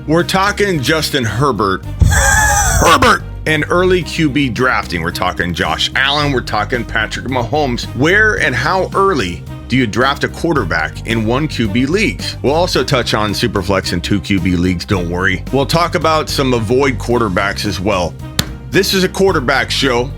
We're talking Justin Herbert. Herbert! And early QB drafting. We're talking Josh Allen. We're talking Patrick Mahomes. Where and how early do you draft a quarterback in 1 QB leagues? We'll also touch on Superflex and 2 QB leagues, don't worry. We'll talk about some avoid quarterbacks as well. This is a quarterback show.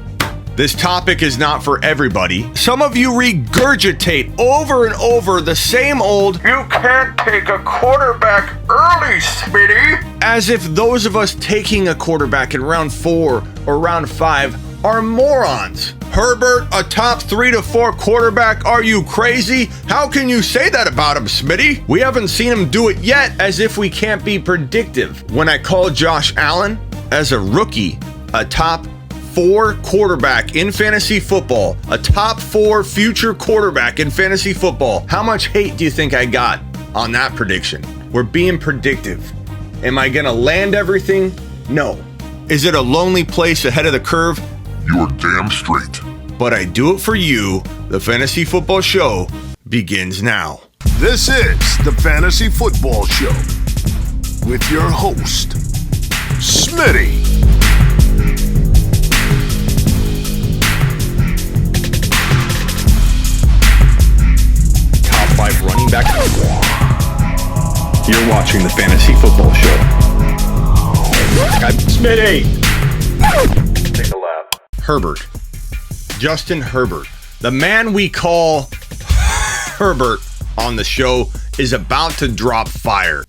This topic is not for everybody. Some of you regurgitate over and over the same old, "You can't take a quarterback early, Smitty," as if those of us taking a quarterback in round 4 or round 5 are morons. Herbert, a top 3 to 4 quarterback? Are you crazy? How can you say that about him, Smitty? We haven't seen him do it yet, as if we can't be predictive. When I call Josh Allen as a rookie a top 4 quarterback in fantasy football, a top 4 future quarterback in fantasy football, how much hate do you think I got on that prediction? We're being predictive. Am I gonna land everything? No. Is it a lonely place ahead of the curve? You're damn straight. But I do it for you. The Fantasy Football Show begins now. This is the Fantasy Football Show with your host, Smitty. Top 5 running back. You're watching the Fantasy Football Show. Smitty! Take a lap. Herbert. Justin Herbert. The man we call Herbert on the show is about to drop fire.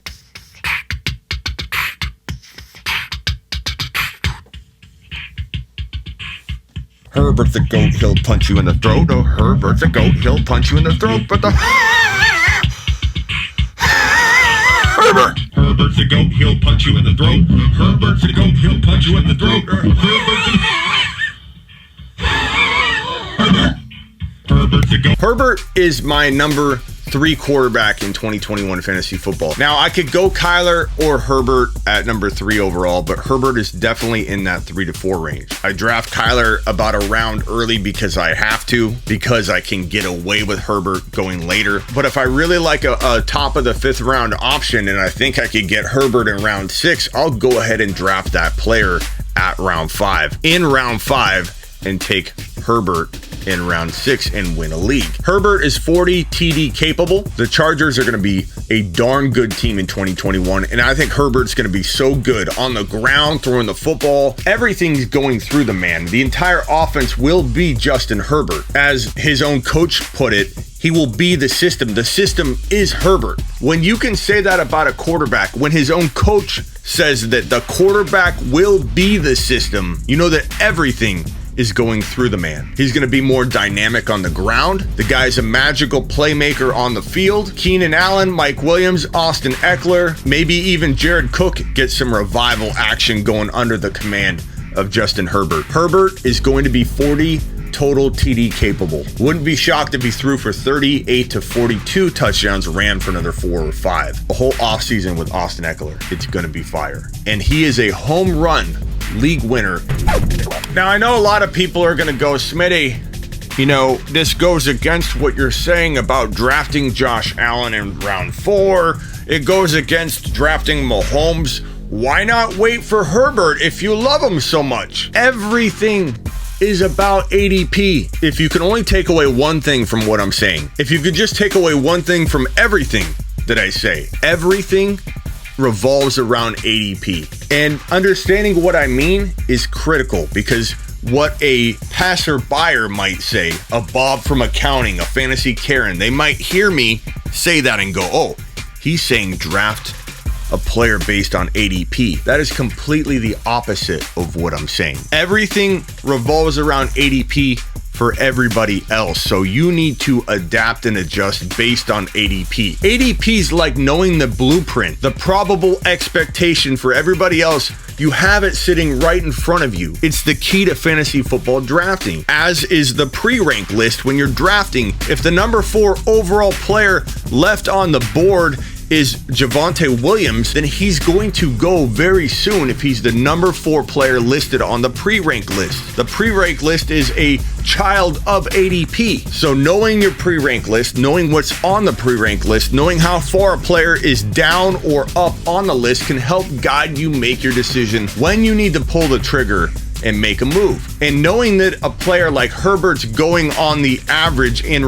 Herbert the goat, he'll punch you in the throat. Oh, Herbert the goat, he'll punch you in the throat. But the Herbert. Herbert's the goat, he'll punch you in the throat. Herbert's the goat, he'll punch you in the throat. Herbert's the goat. Herbert is my number 3 quarterback in 2021 fantasy football. Now, I could go Kyler or Herbert at number 3 overall, but Herbert is definitely in that 3 to 4 range. I draft Kyler about a round early because I have to, because I can get away with Herbert going later. But if I really like a top of the 5th round option and I think I could get Herbert in round 6, I'll go ahead and draft that player at round 5. In round 5, and take Herbert in round 6 and win a league. Herbert is 40 TD capable. The Chargers are going to be a darn good team in 2021, and I think Herbert's going to be so good on the ground, throwing the football. Everything's going through the man. The entire offense will be Justin Herbert. As his own coach put it, he will be the system. The system is Herbert. When you can say that about a quarterback, when his own coach says that the quarterback will be the system, you know that everything is going through the man. He's going to be more dynamic on the ground. The guy's a magical playmaker on the field. Keenan Allen, Mike Williams, Austin Eckler, maybe even Jared Cook gets some revival action going under the command of Justin Herbert. Herbert is going to be 40 total TD capable. Wouldn't be shocked if he threw for 38 to 42 touchdowns, ran for another 4 or 5. The whole offseason with Austin Eckler, it's going to be fire. And he is a home run league winner. Now, I know a lot of people are going to go, Smitty, you know, this goes against what you're saying about drafting Josh Allen in round 4. It goes against drafting Mahomes. Why not wait for Herbert if you love him so much? Everything is about ADP. If you can only take away one thing from what I'm saying, if you could just take away one thing from everything that I say, everything revolves around ADP. And understanding what I mean is critical, because what a passer-buyer might say, a Bob from accounting, a fantasy Karen, they might hear me say that and go, oh, he's saying draft a player based on ADP. That is completely the opposite of what I'm saying. Everything revolves around ADP for everybody else. So you need to adapt and adjust based on ADP. ADP is like knowing the blueprint, the probable expectation for everybody else. You have it sitting right in front of you. It's the key to fantasy football drafting, as is the pre-rank list when you're drafting. If the number 4 overall player left on the board is Javonte Williams, then he's going to go very soon if he's the number 4 player listed on the pre-rank list. The pre-rank list is a child of ADP. So knowing your pre-rank list, knowing what's on the pre-rank list, knowing how far a player is down or up on the list can help guide you make your decision when you need to pull the trigger and make a move. And knowing that a player like Herbert's going on the average in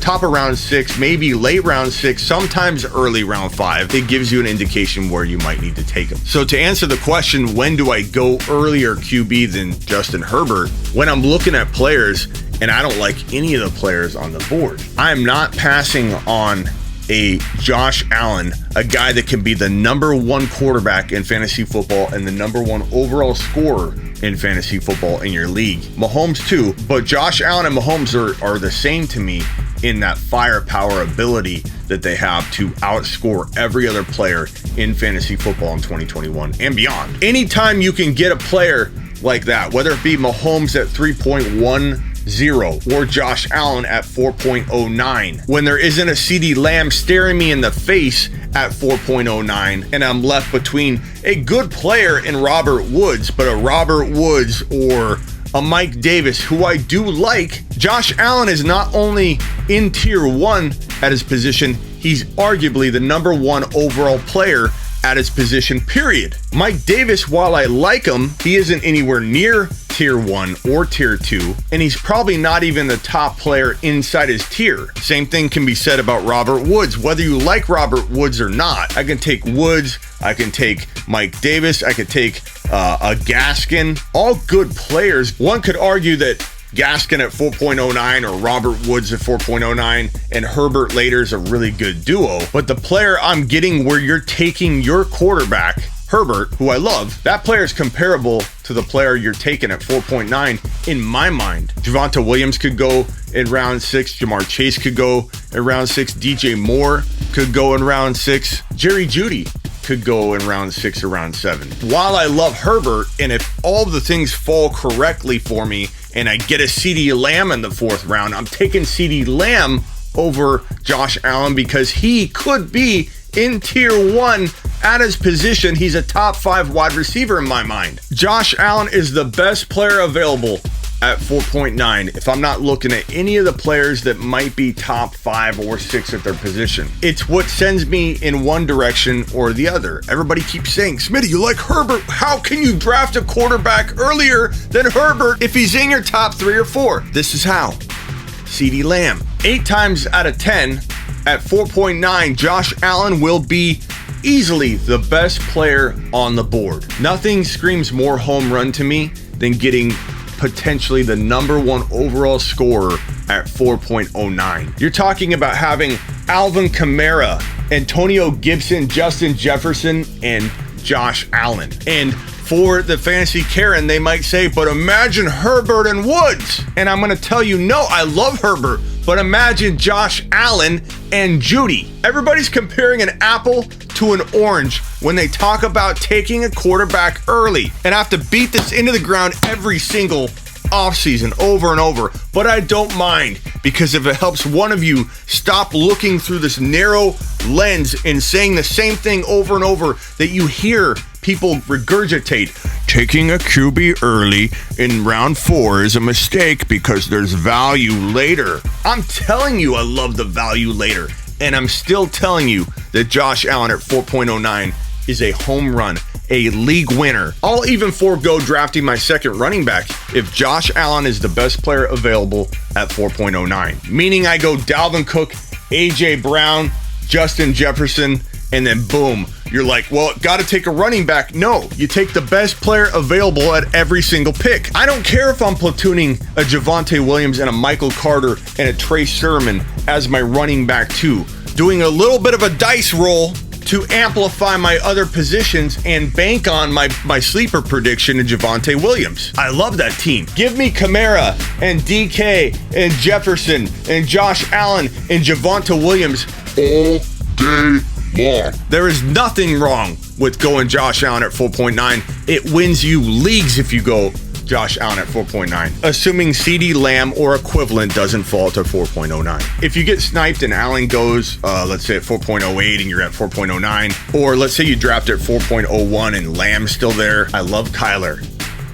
top of round 6, maybe late round 6, sometimes early round 5, it gives you an indication where you might need to take him. So to answer the question, when do I go earlier QB than Justin Herbert? When I'm looking at players and I don't like any of the players on the board, I'm not passing on a Josh Allen, a guy that can be the number 1 quarterback in fantasy football and the number 1 overall scorer in fantasy football in your league. Mahomes too, but Josh Allen and Mahomes are the same to me in that firepower ability that they have to outscore every other player in fantasy football in 2021 and beyond. Anytime you can get a player like that, whether it be Mahomes at 3.10 or Josh Allen at 4.09, when there isn't a CeeDee Lamb staring me in the face at 4.09 and I'm left between a good player in Robert Woods, but a Robert Woods or a Mike Davis, who I do like, Josh Allen is not only in tier 1 at his position, he's arguably the number 1 overall player at his position, period. Mike Davis, while I like him, he isn't anywhere near tier 1 or tier 2, and he's probably not even the top player inside his tier. Same thing can be said about Robert Woods. Whether you like Robert Woods or not, I can take Woods, I can take Mike Davis, I could take a Gaskin, all good players. One could argue that Gaskin at 4.09 or Robert Woods at 4.09 and Herbert later is a really good duo. But the player I'm getting where you're taking your quarterback, Herbert, who I love, that player is comparable to the player you're taking at 4.9 in my mind. Javonte Williams could go in round 6. Jamar Chase could go in round 6. DJ Moore could go in round 6. Jerry Jeudy could go in round 6 or round 7. While I love Herbert, and if all the things fall correctly for me and I get a CeeDee Lamb in the 4th round, I'm taking CeeDee Lamb over Josh Allen because he could be in tier 1 at his position. He's a top 5 wide receiver in my mind. Josh Allen is the best player available at 4.9 if I'm not looking at any of the players that might be top 5 or 6 at their position. It's what sends me in one direction or the other. Everybody keeps saying, Smitty, you like Herbert. How can you draft a quarterback earlier than Herbert if he's in your top 3 or 4? This is how. CeeDee Lamb. 8 times out of 10 at 4.9, Josh Allen will be easily the best player on the board. Nothing screams more home run to me than getting potentially the number 1 overall scorer at 4.09. You're talking about having Alvin Kamara, Antonio Gibson, Justin Jefferson, and Josh Allen. And for the fantasy Karen, they might say, but imagine Herbert and Woods. And I'm going to tell you, no, I love Herbert, but imagine Josh Allen and Jeudy. Everybody's comparing an apple to an orange when they talk about taking a quarterback early. And I have to beat this into the ground every single offseason over and over. But I don't mind, because if it helps one of you stop looking through this narrow lens and saying the same thing over and over that you hear people regurgitate, taking a QB early in round 4 is a mistake because there's value later. I'm telling you I love the value later, and I'm still telling you that Josh Allen at 4.09 is a home run, a league winner. I'll even forego drafting my second running back if Josh Allen is the best player available at 4.09. Meaning I go Dalvin Cook, AJ Brown, Justin Jefferson, and then boom, you're like, well, got to take a running back. No, you take the best player available at every single pick. I don't care if I'm platooning a Javonte Williams and a Michael Carter and a Trey Sermon as my running back too. Doing a little bit of a dice roll to amplify my other positions and bank on my sleeper prediction of Javonte Williams. I love that team. Give me Kamara and DK and Jefferson and Josh Allen and Javonte Williams all day long. There is nothing wrong with going Josh Allen at 4.9. It wins you leagues if you go Josh Allen at 4.9, assuming CD Lamb or equivalent doesn't fall to 4.09. If you get sniped and Allen goes, let's say at 4.08 and you're at 4.09, or let's say you draft at 4.01 and Lamb's still there, I love Kyler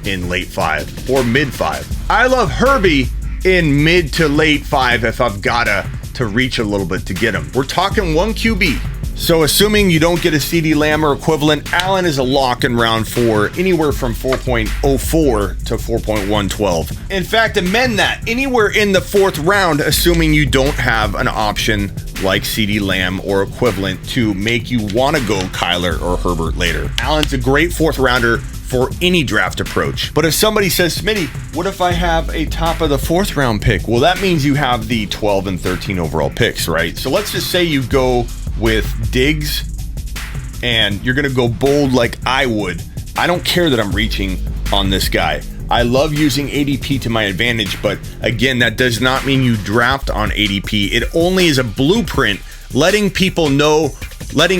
in late 5 or mid 5. I love Herbie in mid to late 5 if I've gotta to reach a little bit to get him. We're talking 1 QB. So assuming you don't get a CD Lamb or equivalent, Allen is a lock in round 4, anywhere from 4.04 to 4.112. In fact, amend that, anywhere in the 4th round, assuming you don't have an option like CD Lamb or equivalent to make you want to go Kyler or Herbert later. Allen's a great 4th rounder for any draft approach. But if somebody says, Smitty, what if I have a top of the 4th round pick? Well, that means you have the 12 and 13 overall picks, right? So let's just say you go with Diggs and you're going to go bold like I would. I don't care that I'm reaching on this guy. I love using ADP to my advantage, but again, that does not mean you draft on ADP. It only is a blueprint letting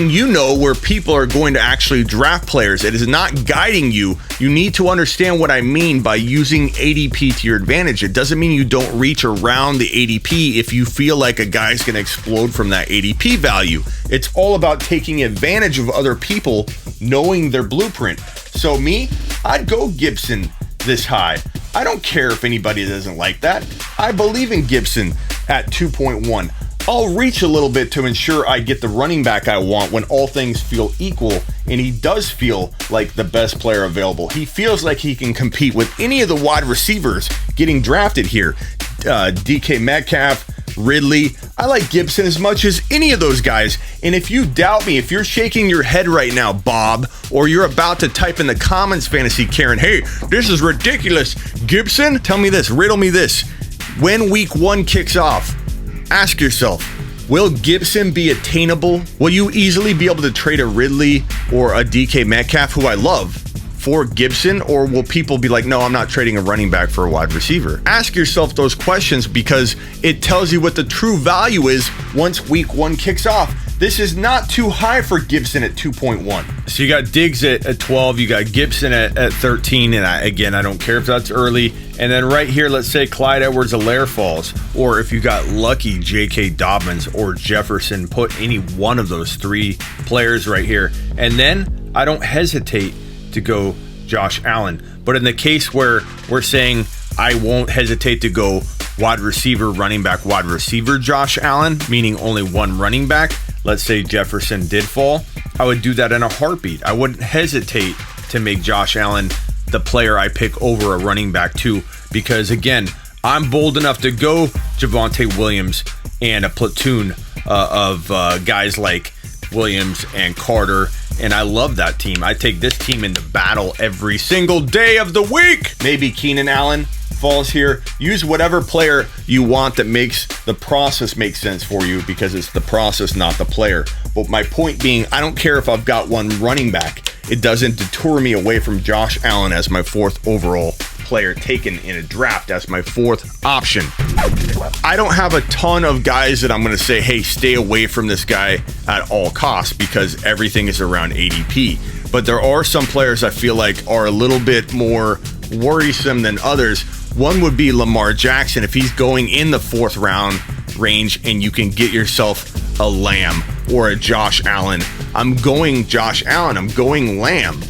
you know where people are going to actually draft players. It is not guiding you. You need to understand what I mean by using ADP to your advantage. It doesn't mean you don't reach around the ADP if you feel like a guy's going to explode from that ADP value. It's all about taking advantage of other people, knowing their blueprint. So me, I'd go Gibson this high. I don't care if anybody doesn't like that. I believe in Gibson at 2.1. I'll reach a little bit to ensure I get the running back I want when all things feel equal, and he does feel like the best player available. He feels like he can compete with any of the wide receivers getting drafted here. DK Metcalf, Ridley. I like Gibson as much as any of those guys. And if you doubt me, if you're shaking your head right now, Bob, or you're about to type in the comments, Fantasy Karen, hey, this is ridiculous. Gibson? Tell me this, riddle me this. When week 1 kicks off, ask yourself, will Gibson be attainable? Will you easily be able to trade a Ridley or a DK Metcalf, who I love, for Gibson? Or will people be like, no, I'm not trading a running back for a wide receiver? Ask yourself those questions, because it tells you what the true value is once week 1 kicks off. This is not too high for Gibson at 2.1. So you got Diggs at 12, you got Gibson at 13, and I don't care if that's early. And then right here, let's say Clyde Edwards-Helaire falls, or if you got lucky, J.K. Dobbins or Jefferson, put any one of those 3 players right here. And then I don't hesitate to go Josh Allen. But in the case where we're saying I won't hesitate to go wide receiver, running back, wide receiver Josh Allen, meaning only one running back, let's say Jefferson did fall, I would do that in a heartbeat. I wouldn't hesitate to make Josh Allen the player I pick over a running back too, because again, I'm bold enough to go Javonte Williams and a platoon of guys like Williams and Carter, and I love that team. I take this team into battle every single day of the week. Maybe Keenan Allen falls here. Use whatever player you want that makes the process make sense for you, because it's the process, not the player. But my point being, I don't care if I've got one running back. It doesn't deter me away from Josh Allen as my 4th overall player taken in a draft as my 4th option. I don't have a ton of guys that I'm going to say, hey, stay away from this guy at all costs, because everything is around ADP. But there are some players I feel like are a little bit more worrisome than others. One would be Lamar Jackson. If he's going in the 4th round range and you can get yourself a Lamb or a Josh Allen, I'm going Josh Allen. I'm going Lamb.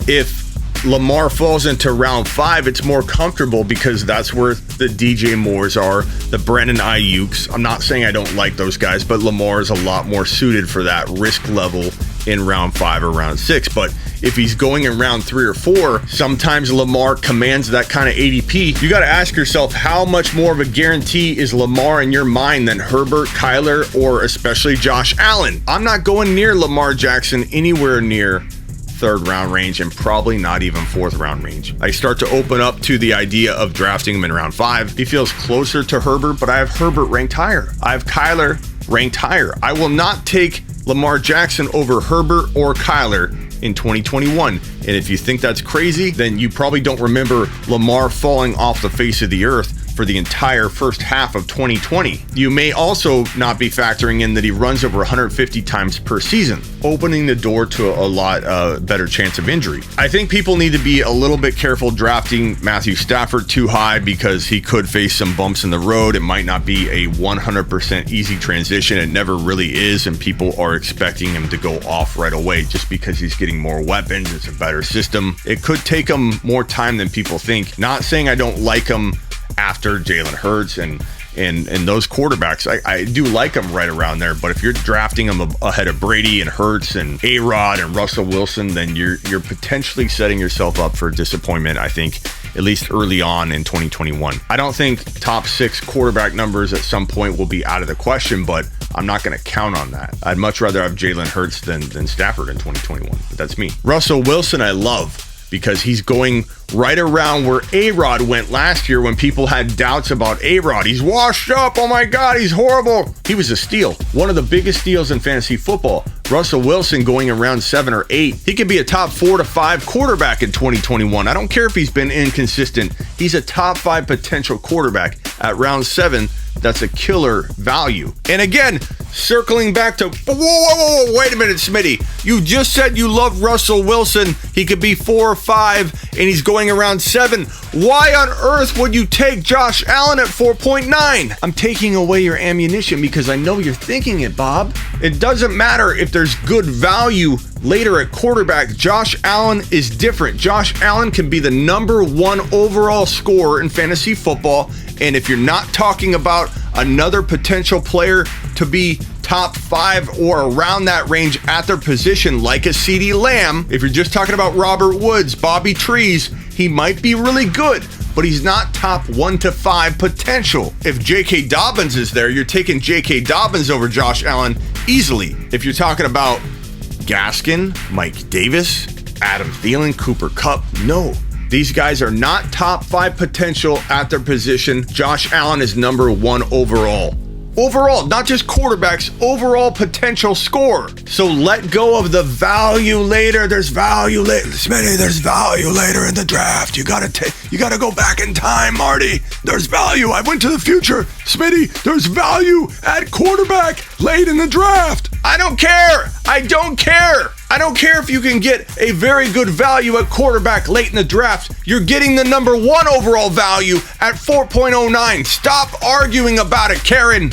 If Lamar falls into round 5, it's more comfortable, because that's where the DJ Moores are, the Brandon Ayuks. I'm not saying I don't like those guys, but Lamar is a lot more suited for that risk level in round 5 or round 6. But if he's going in round 3 or 4, sometimes Lamar commands that kind of ADP. You got to ask yourself, how much more of a guarantee is Lamar in your mind than Herbert, Kyler, or especially Josh Allen? I'm not going near Lamar Jackson anywhere near 3rd round range, and probably not even 4th round range. I start to open up to the idea of drafting him in round 5. He feels closer to Herbert, but I have Herbert ranked higher. I have Kyler ranked higher. I will not take Lamar Jackson over Herbert or Kyler in 2021. And if you think that's crazy, then you probably don't remember Lamar falling off the face of the earth for the entire first half of 2020. You may also not be factoring in that he runs over 150 times per season, opening the door to a lot better chance of injury. I think people need to be a little bit careful drafting Matthew Stafford too high because he could face some bumps in the road. It might not be a 100% easy transition. It never really is, and people are expecting him to go off right away just because he's getting more weapons. It's a better system. It could take him more time than people think. Not saying I don't like him after Jalen Hurts and those quarterbacks. I do like them right around there, but if you're drafting them ahead of Brady and Hurts and A-Rod and Russell Wilson, then you're potentially setting yourself up for disappointment, I think, at least early on in 2021. I don't think top 6 quarterback numbers at some point will be out of the question, but I'm not going to count on that. I'd much rather have Jalen Hurts than Stafford in 2021, but that's me. Russell Wilson I love because he's going right around where A-Rod went last year when people had doubts about A-Rod. He's washed up. Oh my God, he's horrible. He was a steal. One of the biggest steals in fantasy football. Russell Wilson going around 7 or 8. He could be a top 4 to 5 quarterback in 2021. I don't care if he's been inconsistent. He's a top 5 potential quarterback at round 7. That's a killer value. And again, circling back to, whoa, wait a minute, Smitty. You just said you love Russell Wilson. He could be 4 or 5, and he's going around 7. Why on earth would you take Josh Allen at 4.9? I'm taking away your ammunition because I know you're thinking it, Bob. It doesn't matter if there's good value later at quarterback. Josh Allen is different. Josh Allen can be the number 1 overall scorer in fantasy football. And if you're not talking about another potential player to be top 5 or around that range at their position, like a CeeDee Lamb, if you're just talking about Robert Woods, Bobby Trees, he might be really good, but he's not top 1 to 5 potential. If J.K. Dobbins is there, you're taking J.K. Dobbins over Josh Allen easily. If you're talking about Gaskin, Mike Davis, Adam Thielen, Cooper Kupp, no. These guys are not top 5 potential at their position. Josh Allen is number 1 overall. Overall, not just quarterbacks, overall potential scorer. So let go of the value later. There's value later. Smitty, there's value later in the draft. You gotta go back in time, Marty. There's value. I went to the future. Smitty, there's value at quarterback late in the draft. I don't care. I don't care. I don't care if you can get a very good value at quarterback late in the draft. You're getting the number 1 overall value at 4.09. Stop arguing about it, Karen.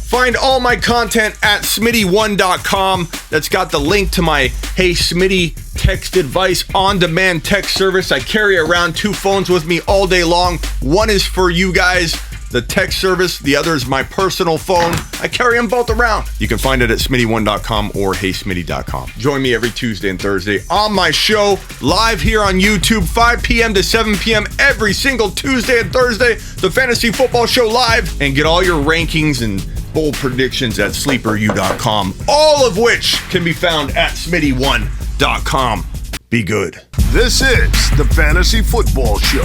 Find all my content at Smitty1.com. That's got the link to my Hey Smitty text advice on-demand text service. I carry around 2 phones with me all day long. One is for you guys, the text service. The other is my personal phone. I carry them both around. You can find it at Smitty1.com or HeySmitty.com. Join me every Tuesday and Thursday on my show, live here on YouTube, 5 p.m. to 7 p.m. every single Tuesday and Thursday. The Fantasy Football Show live. And get all your rankings and bold predictions at SleeperU.com, all of which can be found at Smitty1.com. Be good. This is the Fantasy Football Show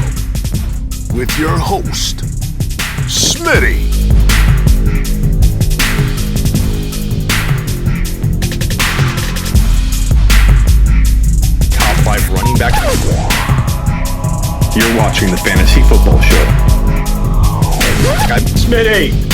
with your host, Smitty. Top 5 running back. You're watching the Fantasy Football Show. Smitty.